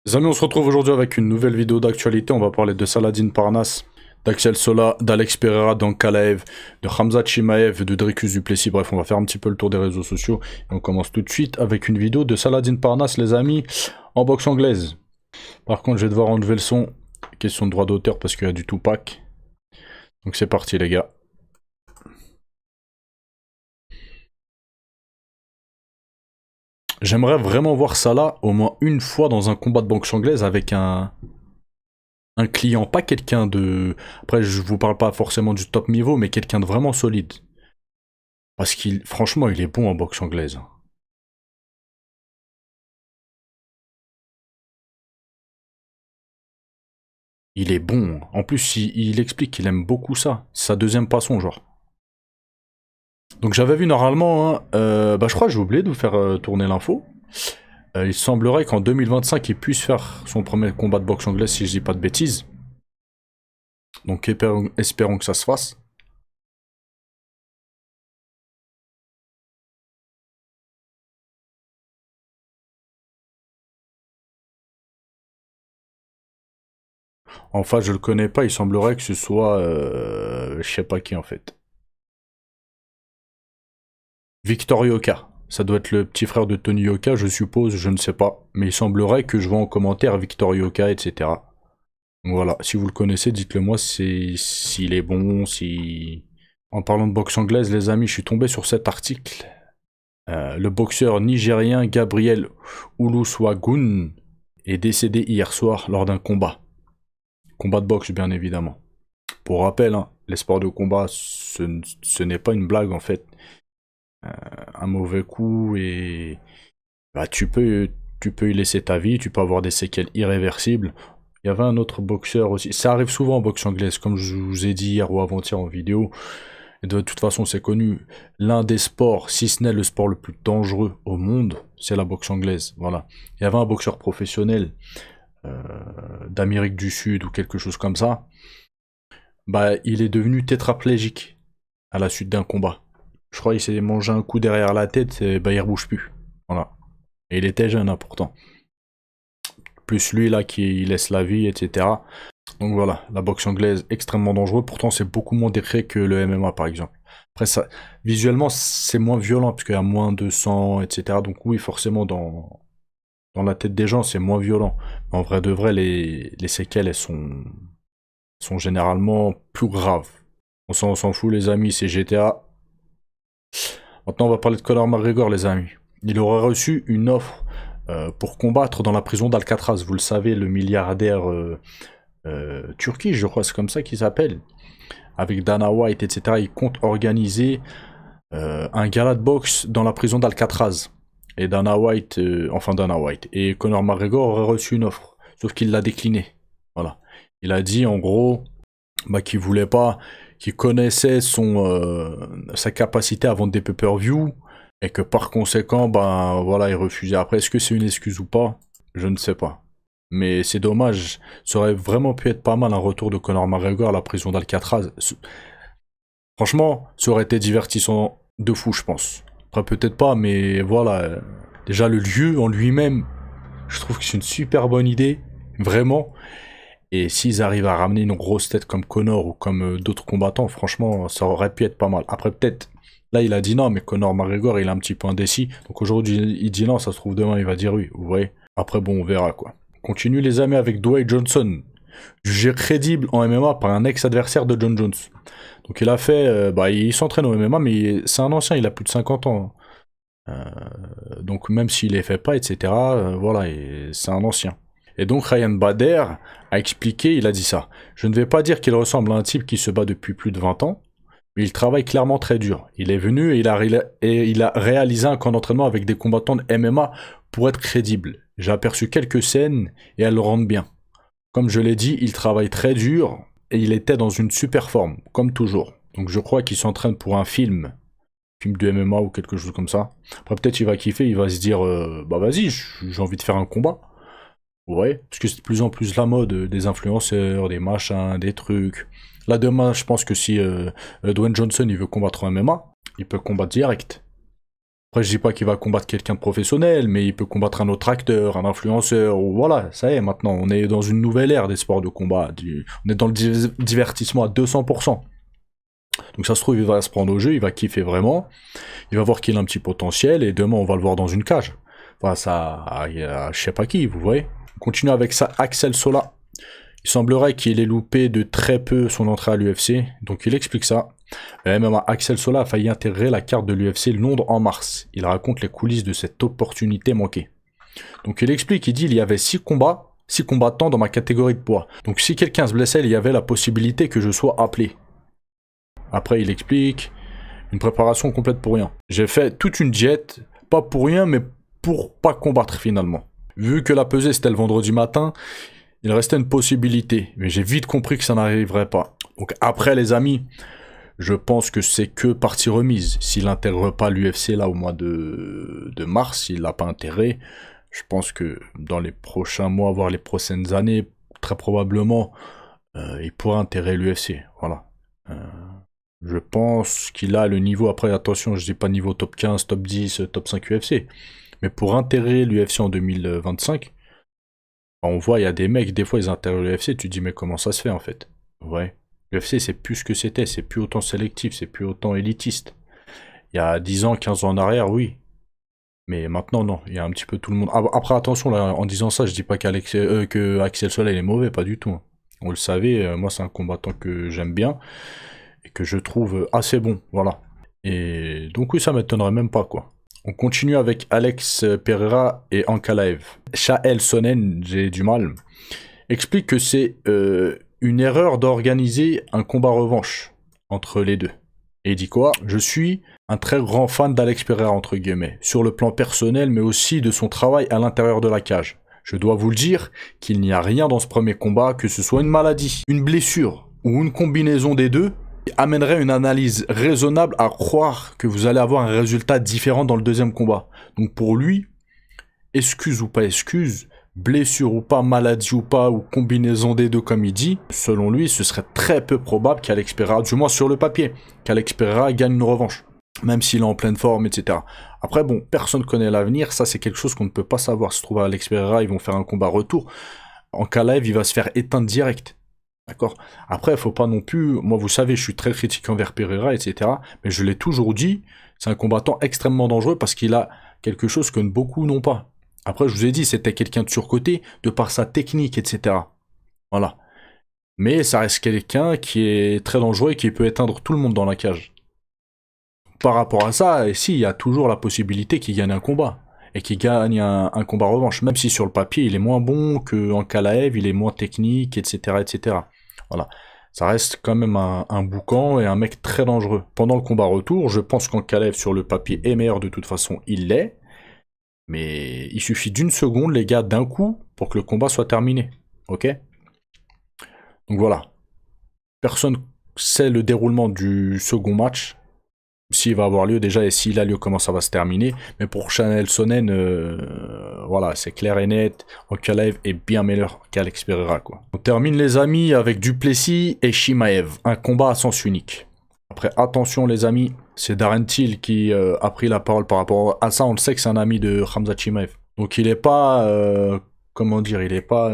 Les amis, on se retrouve aujourd'hui avec une nouvelle vidéo d'actualité. On va parler de Saladin Parnasse, d'Axel Sola, d'Alex Pereira, d'Ankalaev, de Khamzat Chimaev, de Dricus Duplessis. Bref, on va faire un petit peu le tour des réseaux sociaux. Et on commence tout de suite avec une vidéo de Saladin Parnasse, les amis, en boxe anglaise. Par contre, je vais devoir enlever le son. Question de droit d'auteur parce qu'il y a du Tupac. Donc c'est parti, les gars. J'aimerais vraiment voir Salah au moins une fois dans un combat de boxe anglaise avec un client, pas quelqu'un de... Après, je vous parle pas forcément du top niveau, mais quelqu'un de vraiment solide. Parce qu'il, franchement, il est bon en boxe anglaise. Il est bon. En plus, il explique qu'il aime beaucoup ça. C'est sa deuxième passion, genre. Donc j'avais vu normalement, hein, je crois que j'ai oublié de vous faire tourner l'info. Il semblerait qu'en 2025, il puisse faire son premier combat de boxe anglaise, si je dis pas de bêtises. Donc espérons que ça se fasse. Enfin, je le connais pas, il semblerait que ce soit... je sais pas qui en fait. Victor Yoka. Ça doit être le petit frère de Tony Yoka, je suppose, je ne sais pas. Mais il semblerait que je vois en commentaire Victor Yoka, etc. Donc voilà, si vous le connaissez, dites-le moi s'il est bon, si... En parlant de boxe anglaise, les amis, je suis tombé sur cet article. Le boxeur nigérien Gabriel Uluswagun est décédé hier soir lors d'un combat. Combat de boxe, bien évidemment. Pour rappel, hein, les sports de combat, ce n'est pas une blague en fait. Un mauvais coup et bah, tu peux y laisser ta vie, tu peux avoir des séquelles irréversibles. Il y avait un autre boxeur aussi. Ça arrive souvent en boxe anglaise, comme je vous ai dit hier ou avant-hier en vidéo. Et de toute façon, c'est connu. L'un des sports, si ce n'est le sport le plus dangereux au monde, c'est la boxe anglaise. Voilà. Il y avait un boxeur professionnel euh, d'Amérique du Sud ou quelque chose comme ça. Bah, il est devenu tétraplégique à la suite d'un combat. Je crois qu'il s'est mangé un coup derrière la tête et bah, il rebouge plus. Voilà. Et il était jeune, hein, pourtant. Plus lui, là, qui laisse la vie, etc. Donc voilà, la boxe anglaise, extrêmement dangereux. Pourtant, c'est beaucoup moins décret que le MMA, par exemple. Après, ça, visuellement, c'est moins violent, parce qu'il y a moins de sang, etc. Donc oui, forcément, dans la tête des gens, c'est moins violent. Mais en vrai de vrai, les séquelles, sont généralement plus graves. On s'en fout, les amis, c'est GTA. Maintenant, on va parler de Conor McGregor, les amis. Il aurait reçu une offre pour combattre dans la prison d'Alcatraz. Vous le savez, le milliardaire turquie, je crois, c'est comme ça qu'il s'appelle. Avec Dana White, etc. Il compte organiser un gala de boxe dans la prison d'Alcatraz. Et Dana White, et Conor McGregor aurait reçu une offre. Sauf qu'il l'a décliné. Voilà. Il a dit, en gros, bah, qu'il voulait pas, qu'il connaissait sa capacité à vendre des pay-per-view et que par conséquent, ben voilà, il refusait. Après, est-ce que c'est une excuse ou pas? Je ne sais pas. Mais c'est dommage. Ça aurait vraiment pu être pas mal un retour de Conor McGregor à la prison d'Alcatraz. Franchement, ça aurait été divertissant de fou, je pense. Après, peut-être pas, mais voilà. Déjà, le lieu en lui-même, je trouve que c'est une super bonne idée. Vraiment. Et s'ils arrivent à ramener une grosse tête comme Conor ou comme d'autres combattants, franchement, ça aurait pu être pas mal. Après, peut-être, là, il a dit non, mais Conor McGregor, il est un petit peu indécis. Donc aujourd'hui, il dit non, ça se trouve demain, il va dire oui. Vous voyez? Après, bon, on verra quoi. Continue les amis avec Dwayne Johnson, jugé crédible en MMA par un ex-adversaire de John Jones. Donc il a fait, il s'entraîne au MMA, mais c'est un ancien, il a plus de 50 ans. Donc même s'il les fait pas, etc., voilà, c'est un ancien. Et donc Ryan Bader a expliqué, il a dit ça. Je ne vais pas dire qu'il ressemble à un type qui se bat depuis plus de 20 ans, mais il travaille clairement très dur. Il est venu et il a réalisé un camp d'entraînement avec des combattants de MMA pour être crédible. J'ai aperçu quelques scènes et elles le rendent bien. Comme je l'ai dit, il travaille très dur et il était dans une super forme, comme toujours. Donc je crois qu'il s'entraîne pour un film de MMA ou quelque chose comme ça. Après peut-être il va kiffer, il va se dire bah vas-y, j'ai envie de faire un combat. Ouais, parce que c'est de plus en plus la mode des influenceurs, des machins, des trucs. Là demain, je pense que si Dwayne Johnson il veut combattre en MMA, il peut combattre direct. Après, je dis pas qu'il va combattre quelqu'un de professionnel, mais il peut combattre un autre acteur, un influenceur, ou voilà, ça y est, maintenant, on est dans une nouvelle ère des sports de combat. On est dans le divertissement à 200%. Donc ça se trouve, il va se prendre au jeu, il va kiffer vraiment, il va voir qu'il a un petit potentiel, et demain, on va le voir dans une cage. Enfin, ça, je sais pas qui, vous voyez. On continue avec ça, Axel Sola. Il semblerait qu'il ait loupé de très peu son entrée à l'UFC, donc il explique ça. Même Axel Sola a failli intégrer la carte de l'UFC Londres en mars. Il raconte les coulisses de cette opportunité manquée. Donc il explique, il dit il y avait 6 combattants dans ma catégorie de poids. Donc si quelqu'un se blessait, il y avait la possibilité que je sois appelé. Après il explique, une préparation complète pour rien. J'ai fait toute une diète, pas pour rien, mais pour pas combattre finalement. Vu que la pesée c'était le vendredi matin, il restait une possibilité, mais j'ai vite compris que ça n'arriverait pas. Donc après les amis, je pense que c'est que partie remise. S'il n'intègre pas l'UFC là au mois de mars, s'il l'a pas intégré, je pense que dans les prochains mois, voire les prochaines années, très probablement, il pourra intégrer l'UFC. Voilà. Je pense qu'il a le niveau, après attention, je dis pas niveau top 15, top 10, top 5 UFC, mais pour intégrer l'UFC en 2025, on voit, il y a des mecs, des fois ils intègrent l'UFC, tu te dis mais comment ça se fait en fait? Ouais. L'UFC c'est plus ce que c'était, c'est plus autant sélectif, c'est plus autant élitiste. Il y a 10 ans, 15 ans en arrière, oui. Mais maintenant non, il y a un petit peu tout le monde. Après attention, là, en disant ça, je dis pas que Axel Sola il est mauvais, pas du tout. Hein. On le savait, moi c'est un combattant que j'aime bien, et que je trouve assez bon, voilà. Et donc oui, ça m'étonnerait même pas quoi. On continue avec Alex Pereira et Ankalaev. Chael Sonnen, j'ai du mal, explique que c'est une erreur d'organiser un combat revanche entre les deux. Et il dit quoi? Je suis un très grand fan d'Alex Pereira, entre guillemets, sur le plan personnel, mais aussi de son travail à l'intérieur de la cage. Je dois vous le dire qu'il n'y a rien dans ce premier combat, que ce soit une maladie, une blessure ou une combinaison des deux, qui amènerait une analyse raisonnable à croire que vous allez avoir un résultat différent dans le deuxième combat. Donc pour lui, excuse ou pas excuse, blessure ou pas, maladie ou pas, ou combinaison des deux comme il dit, selon lui, ce serait très peu probable qu'Alex Pereira, du moins sur le papier, qu'Alex Pereira gagne une revanche, même s'il est en pleine forme, etc. Après, bon, personne ne connaît l'avenir, ça c'est quelque chose qu'on ne peut pas savoir. Se trouve à Alex Pereira, ils vont faire un combat retour. Ankalaev, il va se faire éteindre direct. D'accord. Après, il faut pas non plus... Moi, vous savez, je suis très critique envers Pereira, etc. Mais je l'ai toujours dit, c'est un combattant extrêmement dangereux parce qu'il a quelque chose que beaucoup n'ont pas. Après, je vous ai dit, c'était quelqu'un de surcoté, de par sa technique, etc. Voilà. Mais ça reste quelqu'un qui est très dangereux et qui peut éteindre tout le monde dans la cage. Par rapport à ça, il y a toujours la possibilité qu'il gagne un combat. Et qu'il gagne un combat revanche. Même si sur le papier, il est moins bon qu'Ankalaev, il est moins technique, etc., etc. Voilà. Ça reste quand même un boucan et un mec très dangereux. Pendant le combat retour, je pense qu'Ankalaev sur le papier est meilleur de toute façon, il l'est. Mais il suffit d'une seconde, les gars, d'un coup, pour que le combat soit terminé. Ok? Donc voilà. Personne sait le déroulement du second match. S'il va avoir lieu déjà, et s'il a lieu, comment ça va se terminer. Mais pour Chael Sonnen, voilà, c'est clair et net. Ankalaev est bien meilleur qu'Alex Pereira, quoi. On termine, les amis, avec Duplessis et Chimaev. Un combat à sens unique. Après, attention les amis, c'est Darren Till qui a pris la parole par rapport à ça. On le sait que c'est un ami de Khamzat Chimaev. Donc il n'est pas, comment dire, il n'est pas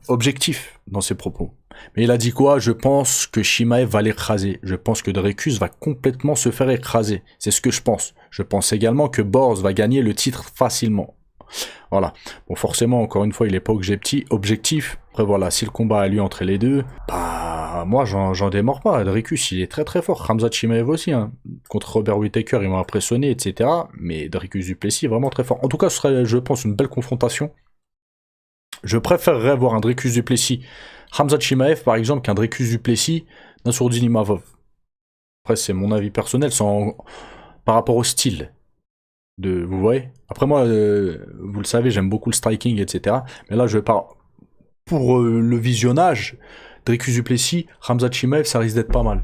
objectif dans ses propos. Mais il a dit quoi? Je pense que Chimaev va l'écraser. Je pense que Dricus va complètement se faire écraser. C'est ce que je pense. Je pense également que Borz va gagner le titre facilement. Voilà. Bon, forcément, encore une fois, il n'est pas objectif. Après, voilà, si le combat a lieu entre les deux, bah, moi, j'en démords pas. Dricus, il est très très fort. Khamzat Chimaev aussi, hein. Contre Robert Whittaker, ils m'ont impressionné, etc. Mais Dricus Duplessis est vraiment très fort. En tout cas, ce serait, je pense, une belle confrontation. Je préférerais voir un Dricus Duplessis Khamzat Chimaev, par exemple, qu'un Dricus Duplessis Nassourdine-Imavov. Après, c'est mon avis personnel, par rapport au style. Vous voyez? Après, moi, vous le savez, j'aime beaucoup le striking, etc. Mais là, je parle pour le visionnage. Dricus Duplessis, Khamzat Chimaev, ça risque d'être pas mal.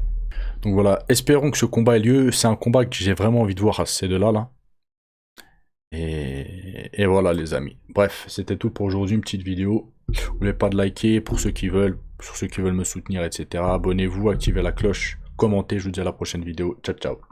Donc voilà, espérons que ce combat ait lieu. C'est un combat que j'ai vraiment envie de voir à ces deux-là, là. Et voilà les amis. Bref, c'était tout pour aujourd'hui, une petite vidéo. N'oubliez pas de liker pour ceux qui veulent, me soutenir, etc. Abonnez-vous, activez la cloche, commentez, je vous dis à la prochaine vidéo. Ciao, ciao.